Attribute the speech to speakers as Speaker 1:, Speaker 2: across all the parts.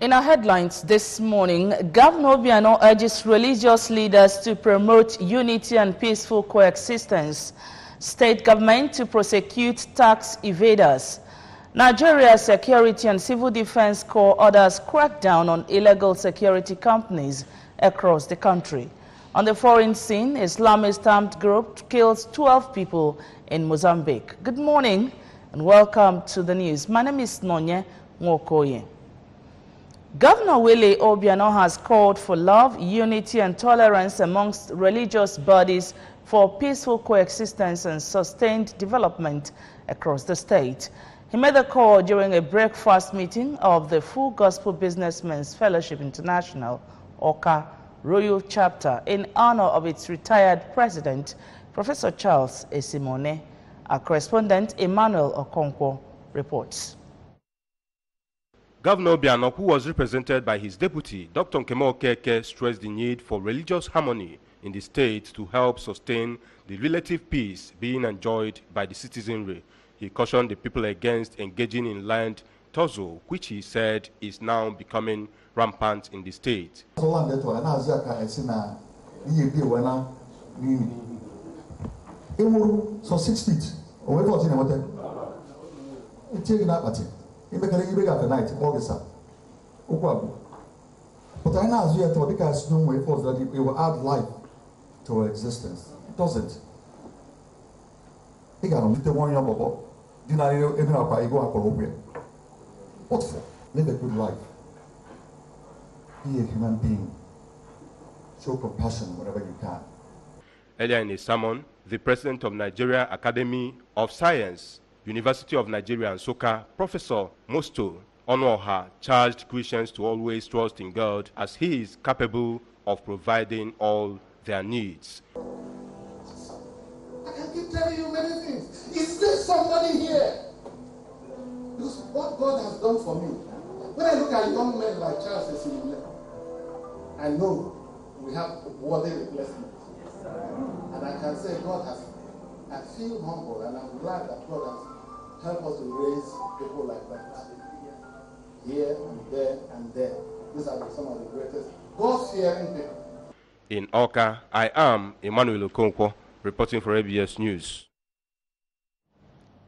Speaker 1: In our headlines this morning, Governor Obiano urges religious leaders to promote unity and peaceful coexistence. State government to prosecute tax evaders. Nigeria's Security and Civil Defense Corps orders crackdown on illegal security companies across the country. On the foreign scene, Islamist armed group kills 12 people in Mozambique. Good morning and welcome to the news. My name is Nonye Nwokoye. Governor Willie Obiano has called for love, unity and tolerance amongst religious bodies for peaceful coexistence and sustained development across the state. He made the call during a breakfast meeting of the Full Gospel Businessmen's Fellowship International, OCA, Royal Chapter, in honor of its retired president, Professor Charles Esimone. Our correspondent, Emmanuel Okonkwo, reports.
Speaker 2: Governor Obiano, who was represented by his deputy, Dr. Nkemo Okeke, stressed the need for religious harmony in the state to help sustain the relative peace being enjoyed by the citizenry. He cautioned the people against engaging in land tussle, which he said is now becoming rampant in the state.
Speaker 3: So 6 feet. But I know you the guy's no way for that it will add life to our existence. It doesn't. He got the one year before. What for? Live a good life. Be a human being. Show compassion wherever you can.
Speaker 2: Earlier in a sermon, the president of Nigeria Academy of Science, University of Nigeria and Nsukka, Professor Mosto Onuoha, charged Christians to always trust in God as he is capable of providing all their needs.
Speaker 4: I can keep telling you many things. Is there somebody here? Because what God has done for me, when I look at young men like Charles Esimone, I know we have worthy replacements. And I can say God has, I feel humble and I'm glad that God has helped us to raise people like that. Here and there and there. These are some of the greatest God-fearing people.
Speaker 2: In Oka, I am Emmanuel Okonkwo, reporting for ABS News.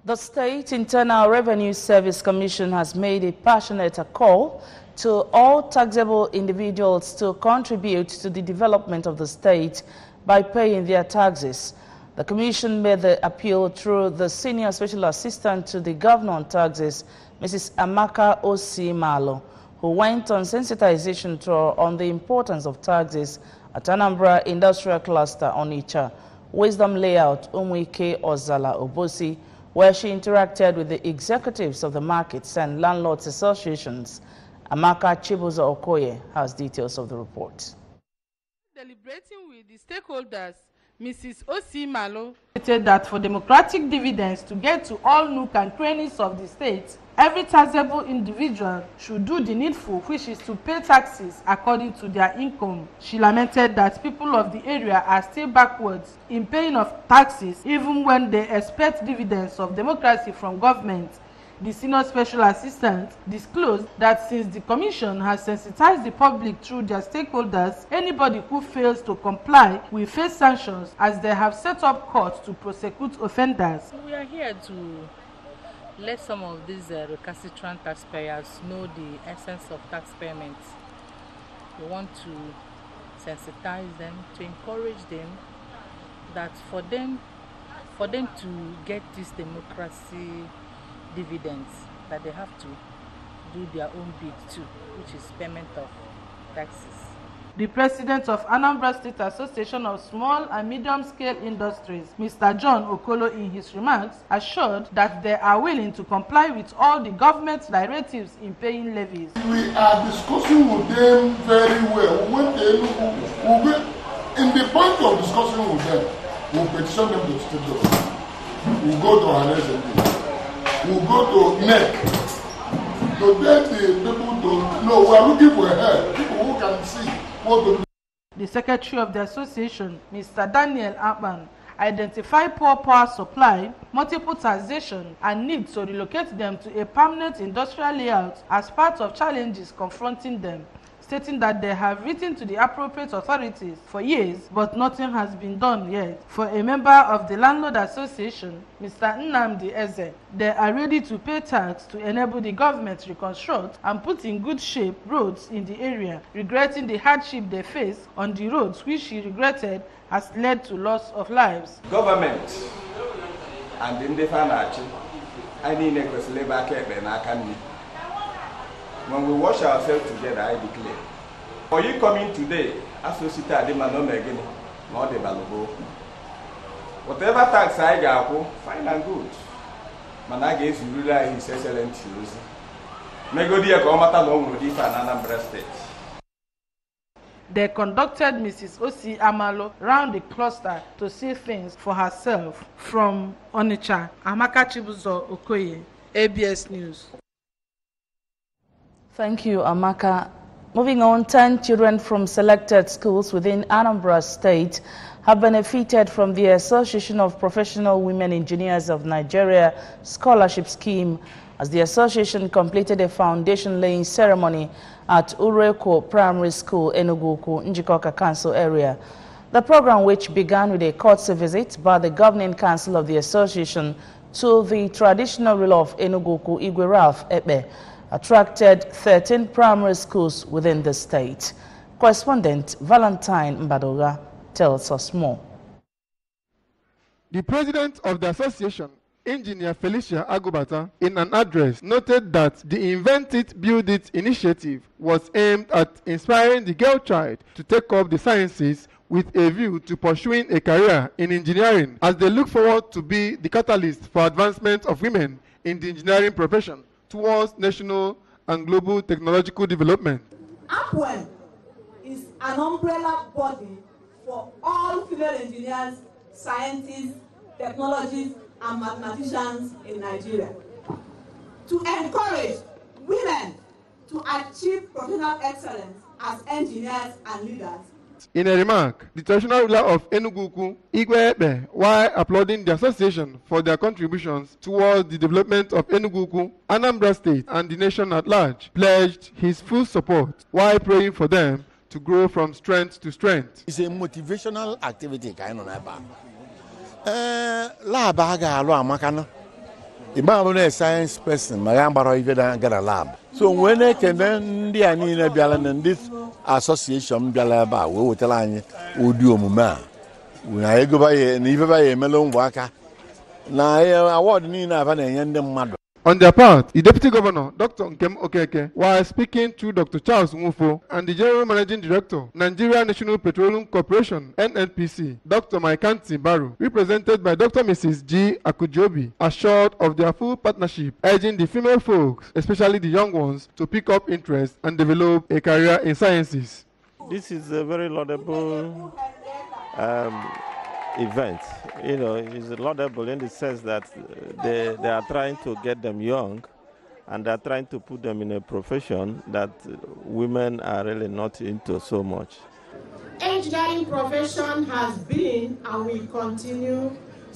Speaker 1: The State Internal Revenue Service Commission has made a passionate call to all taxable individuals to contribute to the development of the state by paying their taxes. The Commission made the appeal through the Senior Special Assistant to the Governor on Taxes, Mrs. Amaka O.C. Malo, who went on sensitization tour on the importance of taxes at Anambra Industrial Cluster, Onitsha, Wisdom Layout, Umwike Ozala Obosi, where she interacted with the executives of the markets and landlords associations. Amaka Chibuzo Okoye has details of the report.
Speaker 5: Deliberating with the stakeholders, Mrs. O.C. Malo stated that for democratic dividends to get to all nook and crannies of the state, every taxable individual should do the needful, which is to pay taxes according to their income. She lamented that people of the area are still backwards in paying of taxes even when they expect dividends of democracy from government. The Senior Special Assistant disclosed that since the Commission has sensitized the public through their stakeholders, anybody who fails to comply will face sanctions as they have set up courts to prosecute offenders.
Speaker 6: We are here to let some of these recalcitrant taxpayers know the essence of tax payment. We want to sensitize them, to encourage them that for them to get this democracy dividends, that they have to do their own bit too, which is payment of taxes.
Speaker 5: The president of Anambra State Association of Small and Medium-Scale Industries, Mr. John Okolo, in his remarks, assured that they are willing to comply with all the government's directives in paying levies.
Speaker 4: We are discussing with them very well. When they look, in the point of discussion with them, we'll petition them to the state government. We'll go to our SMD. We'll go to NEC. To let the people to know we are looking for help. People who can see what to do.
Speaker 5: The secretary of the association, Mr. Daniel Akpan, identify poor power supply, multiple taxation, and need to relocate them to a permanent industrial layout as part of challenges confronting them, stating that they have written to the appropriate authorities for years, but nothing has been done yet. For a member of the Landlord Association, Mr. Anambra Eze, they are ready to pay tax to enable the government to reconstruct and put in good shape roads in the area, regretting the hardship they face on the roads, which he regretted has led to loss of lives.
Speaker 7: Government and the financial, I need to labor and I can. When we wash ourselves together, I declare. For you coming today, associate again, not the valuable. Whatever tax I got, fine and good. Managis ruler his excellent use. Megodia Comata long with Anambra State.
Speaker 5: They conducted Mrs. Osi Amalo round the cluster to see things for herself. From Onitsha, Amaka Chibuzo Okoye, ABS News.
Speaker 1: Thank you, Amaka. Moving on, 10 children from selected schools within Anambra State have benefited from the Association of Professional Women Engineers of Nigeria scholarship scheme as the association completed a foundation-laying ceremony at Ureko Primary School, Enugu, Njikoka Council area. The program, which began with a courtesy visit by the governing council of the association to the traditional ruler of Enugu, Igwe Ralph Ekpe, attracted 13 primary schools within the state. Correspondent Valentine Mbadoga tells us more.
Speaker 8: The president of the association, Engineer Felicia Agubata, in an address noted that the Invent It, Build It initiative was aimed at inspiring the girl child to take up the sciences with a view to pursuing a career in engineering, as they look forward to be the catalyst for advancement of women in the engineering profession towards national and global technological development.
Speaker 9: APWEN is an umbrella body for all female engineers, scientists, technologists, and mathematicians in Nigeria to encourage women to achieve professional excellence as engineers and leaders.
Speaker 8: In a remark, the traditional ruler of Enugu, Igwe Ekpe, while applauding the association for their contributions towards the development of Enugu, Anambra State, and the nation at large, pledged his full support while praying for them to grow from strength to strength.
Speaker 10: It's a motivational activity. Lab, I'm a science person, my get a lab. So when I can then this association we will tell you do when I go by and even by a melon worker. Now I award me mother.
Speaker 8: On their part, the Deputy Governor, Dr. Nkem Okeke, while speaking to Dr. Charles Mufo and the General Managing Director, Nigeria National Petroleum Corporation, NNPC, Dr. Maikanti Baru, represented by Dr. Mrs. G. Akujobi, assured of their full partnership, urging the female folks, especially the young ones, to pick up interest and develop a career in sciences.
Speaker 11: This is a very laudable event. You know, it's laudable in the sense that they are trying to get them young and they're trying to put them in a profession that women are really not into so much.
Speaker 9: Engineering profession has been and will continue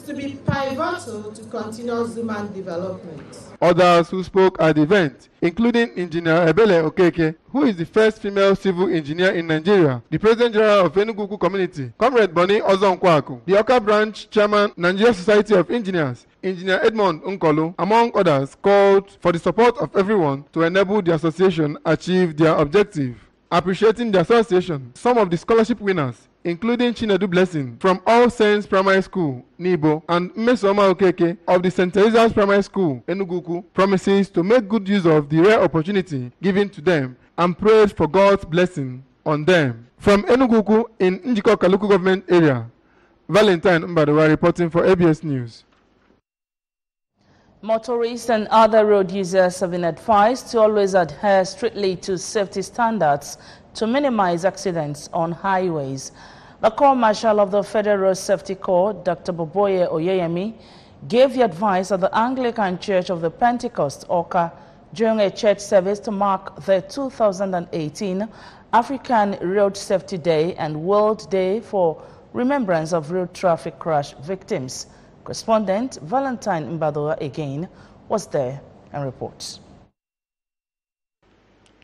Speaker 9: to be pivotal to continuous human development.
Speaker 8: Others who spoke at the event, including Engineer Ebele Okeke, who is the first female civil engineer in Nigeria, the President General of Enugu Community, Comrade Bonnie Ozonkwaku, the Oka Branch Chairman, Nigeria Society of Engineers, Engineer Edmond Nkolu, among others, called for the support of everyone to enable the association achieve their objective. Appreciating the association, some of the scholarship winners, including Chinedu Blessing from All Saints Primary School, Nibo, and Mesoma Okeke of the St. Teresa's Primary School, Enugu, promises to make good use of the rare opportunity given to them and prays for God's blessing on them. From Enugu in Njikoka local government area, Valentine Mbadowa reporting for ABS News.
Speaker 1: Motorists and other road users have been advised to always adhere strictly to safety standards to minimize accidents on highways. The Corps Marshal of the Federal Road Safety Corps, Dr. Boboye Oyeyemi, gave the advice at the Anglican Church of the Pentecost, Oka, during a church service to mark the 2018 African Road Safety Day and World Day for remembrance of road traffic crash victims. Correspondent Valentine Mbadoa again was there and reports.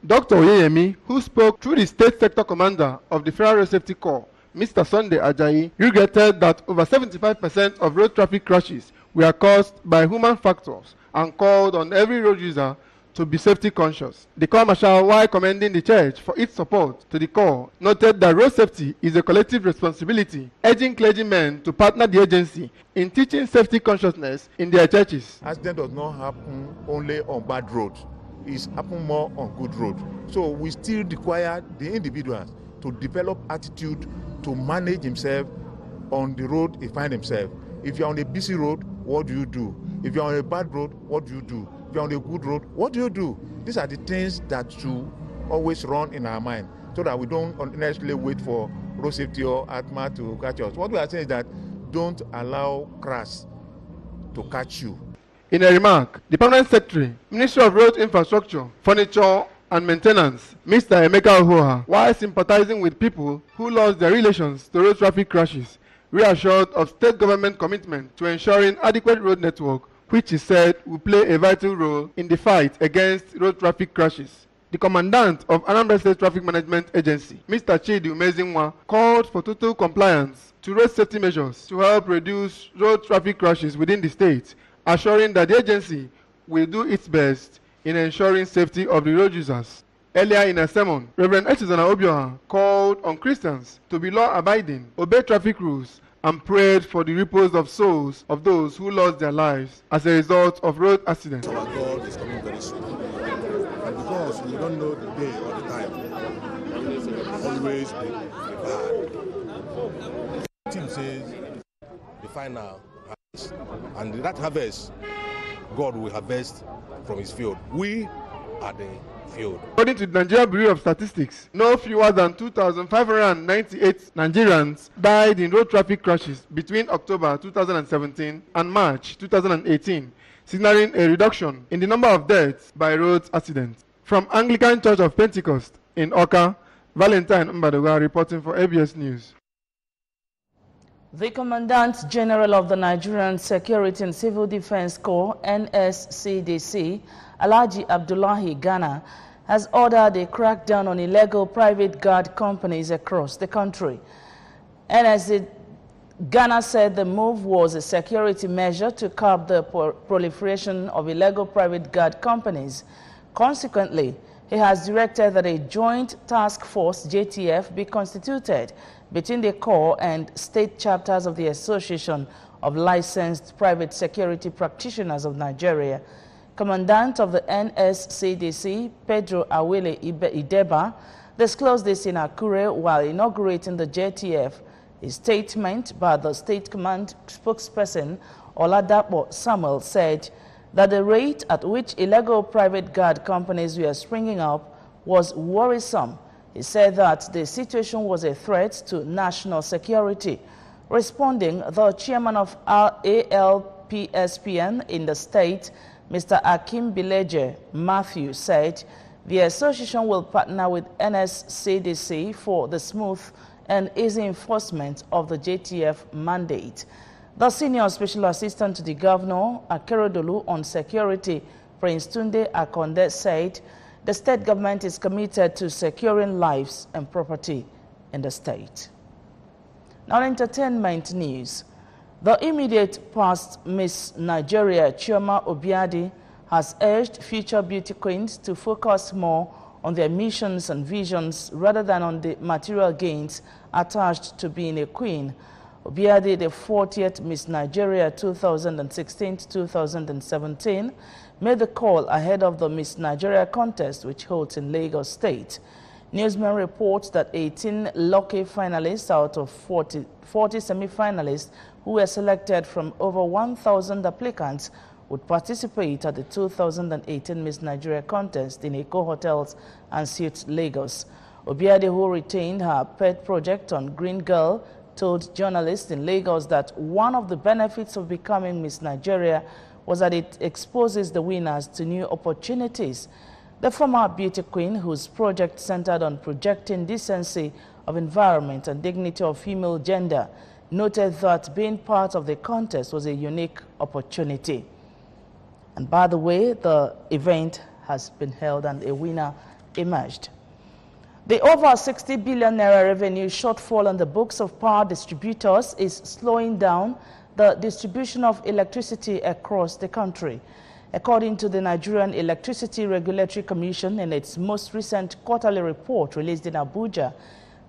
Speaker 8: Dr. Oyeyemi, who spoke through the State Sector Commander of the Federal Road Safety Corps, Mr. Sunday Ajayi, regretted that over 75% of road traffic crashes were caused by human factors and called on every road user to be safety conscious. The Corps Marshal, while commending the church for its support to the Corps, noted that road safety is a collective responsibility, urging clergymen to partner the agency in teaching safety consciousness in their churches.
Speaker 12: Accident does not happen only on bad roads. It's happen more on good road. So we still require the individuals to develop attitude to manage himself on the road he finds himself. If you're on a busy road, what do you do? If you're on a bad road, what do you do? If you're on a good road, what do you do? These are the things that should always run in our mind so that we don't unnecessarily wait for road safety or ATMA to catch us. What we are saying is that don't allow crash to catch you.
Speaker 8: In a remark, the Permanent Secretary, Ministry of Road Infrastructure, Furniture and Maintenance, Mr. Emeka Ohoha, while sympathizing with people who lost their relations to road traffic crashes, reassured of state government commitment to ensuring adequate road network, which he said will play a vital role in the fight against road traffic crashes. The Commandant of Anambra State Traffic Management Agency, Mr. Chidi Umezinwa, called for total compliance to road safety measures to help reduce road traffic crashes within the state, assuring that the agency will do its best in ensuring safety of the road users. Earlier in a sermon, Reverend Echizana Obioha called on Christians to be law-abiding, obey traffic rules, and prayed for the repose of souls of those who lost their lives as a result of road accidents.
Speaker 13: Our God is coming very soon. And because we don't know the day or the time, always be prepared. The team says the final harvest. And that harvest, God will harvest from his field. We are the field.
Speaker 8: According to the Nigeria Bureau of Statistics, no fewer than 2,598 Nigerians died in road traffic crashes between October 2017 and March 2018, signaling a reduction in the number of deaths by road accidents. From Anglican Church of Pentecost in Oka, Valentine Mbadoga reporting for ABS News.
Speaker 1: The Commandant General of the Nigerian Security and Civil Defense Corps, NSCDC, Alhaji Abdullahi Ghana, has ordered a crackdown on illegal private guard companies across the country. NSCDC Ghana said the move was a security measure to curb the proliferation of illegal private guard companies. Consequently, he has directed that a joint task force, JTF, be constituted between the Corps and state chapters of the Association of Licensed Private Security Practitioners of Nigeria. Commandant of the NSCDC, Pedro Awele Ideba, disclosed this in Akure while inaugurating the JTF. A statement by the State Command spokesperson, Oladapo Samuel, said that the rate at which illegal private guard companies were springing up was worrisome. He said that the situation was a threat to national security. Responding, the chairman of ALPSPN in the state, Mr. Akim Bileje Matthew, said the association will partner with NSCDC for the smooth and easy enforcement of the JTF mandate. The senior special assistant to the governor, Akeredolu, on security, Prince Tunde Akonde, said the state government is committed to securing lives and property in the state. Now, entertainment news. The immediate past Miss Nigeria, Chioma Obiadi, has urged future beauty queens to focus more on their missions and visions rather than on the material gains attached to being a queen. Obiadi, the 40th Miss Nigeria 2016-2017, made the call ahead of the Miss Nigeria contest, which holds in Lagos State. Newsman reports that 18 lucky finalists out of 40 semi-finalists who were selected from over 1,000 applicants would participate at the 2018 Miss Nigeria contest in Eco Hotels and Suites, Lagos. Obiadi, who retained her pet project on Green Girl, told journalists in Lagos that one of the benefits of becoming Miss Nigeria was that it exposes the winners to new opportunities. The former beauty queen, whose project centered on projecting decency of Environment and Dignity of Female Gender noted that being part of the contest was a unique opportunity. And by the way, the event has been held and a winner emerged. The over 60 billion naira revenue shortfall on the books of power distributors is slowing down the distribution of electricity across the country. According to the Nigerian Electricity Regulatory Commission in its most recent quarterly report released in Abuja,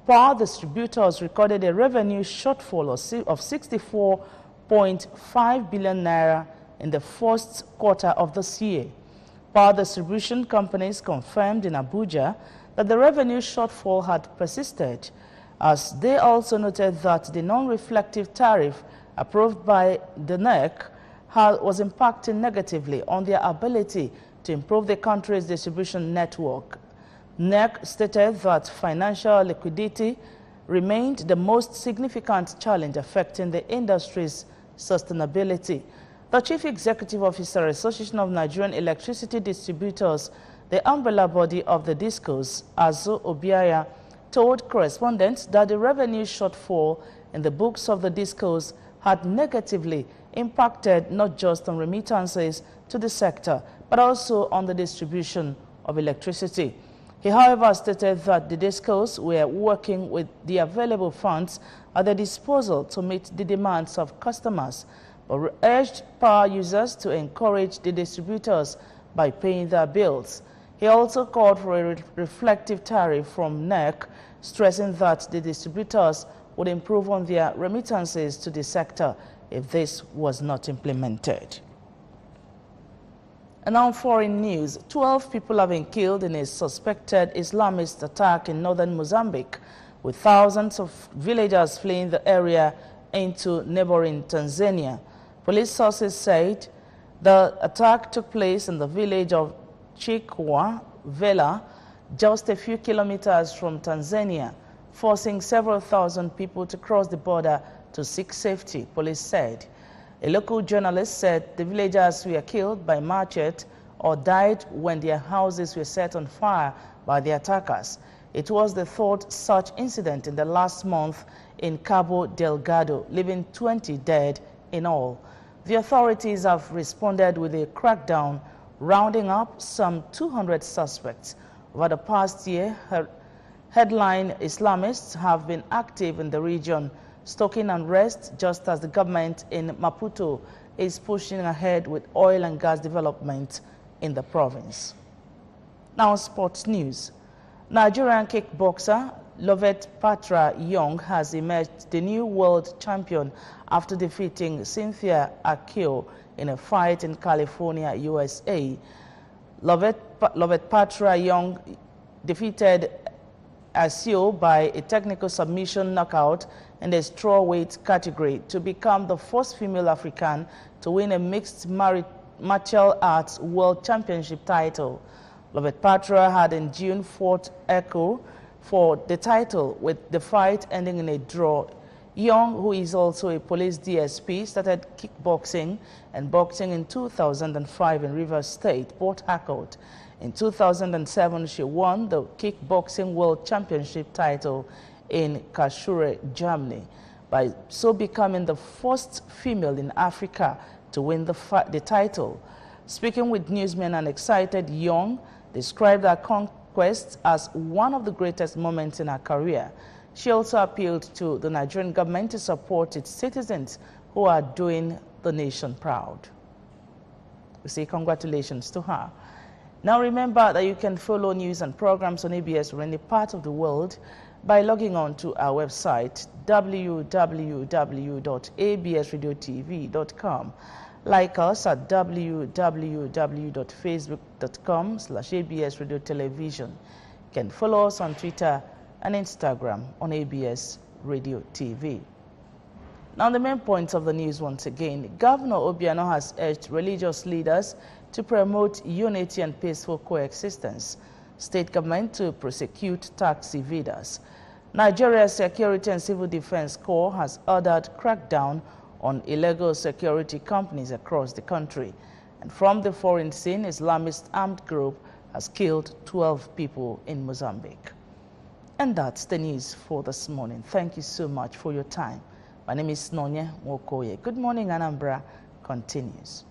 Speaker 1: power distributors recorded a revenue shortfall of 64.5 billion naira in the first quarter of this year. Power distribution companies confirmed in Abuja that the revenue shortfall had persisted, as they also noted that the non-reflective tariff approved by the NEC was impacting negatively on their ability to improve the country's distribution network. NEC stated that financial liquidity remained the most significant challenge affecting the industry's sustainability. The Chief Executive Officer, Association of Nigerian Electricity Distributors, the umbrella body of the DISCOs, Azu Obiaya, told correspondents that the revenue shortfall in the books of the DISCOs had negatively impacted not just on remittances to the sector, but also on the distribution of electricity. He, however, stated that the DISCOs were working with the available funds at their disposal to meet the demands of customers, but urged power users to encourage the distributors by paying their bills. He also called for a reflective tariff from NEC, stressing that the distributors would improve on their remittances to the sector if this was not implemented. And now foreign news. 12 people have been killed in a suspected Islamist attack in northern Mozambique, with thousands of villagers fleeing the area into neighboring Tanzania. Police sources said the attack took place in the village of Chikwa Vela, just a few kilometers from Tanzania, forcing several thousand people to cross the border to seek safety, police said. A local journalist said the villagers were killed by machete or died when their houses were set on fire by the attackers. It was the third such incident in the last month in Cabo Delgado, leaving 20 dead in all. The authorities have responded with a crackdown, rounding up some 200 suspects. Over the past year, headline Islamists have been active in the region, stoking unrest just as the government in Maputo is pushing ahead with oil and gas development in the province. Now, sports news. Nigerian kickboxer Lovett Patra Young has emerged the new world champion after defeating Cynthia Akio in a fight in California, USA. Lovett Patra Young defeated Akio by a technical submission knockout in the strawweight category to become the first female African to win a mixed martial arts world championship title. Lovett Patra had in June fought Akio for the title, with the fight ending in a draw. Young, who is also a police DSP, started kickboxing and boxing in 2005 in Rivers State, Port Harcourt. In 2007, she won the kickboxing world championship title in Karlsruhe, Germany, by so becoming the first female in Africa to win the title. Speaking with newsmen, an excited Young described her conquest as one of the greatest moments in her career. She also appealed to the Nigerian government to support its citizens who are doing the nation proud. We say congratulations to her. Now remember that you can follow news and programs on ABS or any part of the world by logging on to our website www.absradiotv.com. Like us at www.facebook.com/absradiotelevision. You can follow us on Twitter and Instagram on ABS Radio TV. Now the main points of the news once again. Governor Obiano has urged religious leaders to promote unity and peaceful coexistence. State government to prosecute tax evaders. Nigeria's Security and Civil Defense Corps has ordered crackdown on illegal security companies across the country. And from the foreign scene, Islamist armed group has killed 12 people in Mozambique. And that's the news for this morning. Thank you so much for your time. My name is Nonye Wokoye. Good morning, Anambra continues.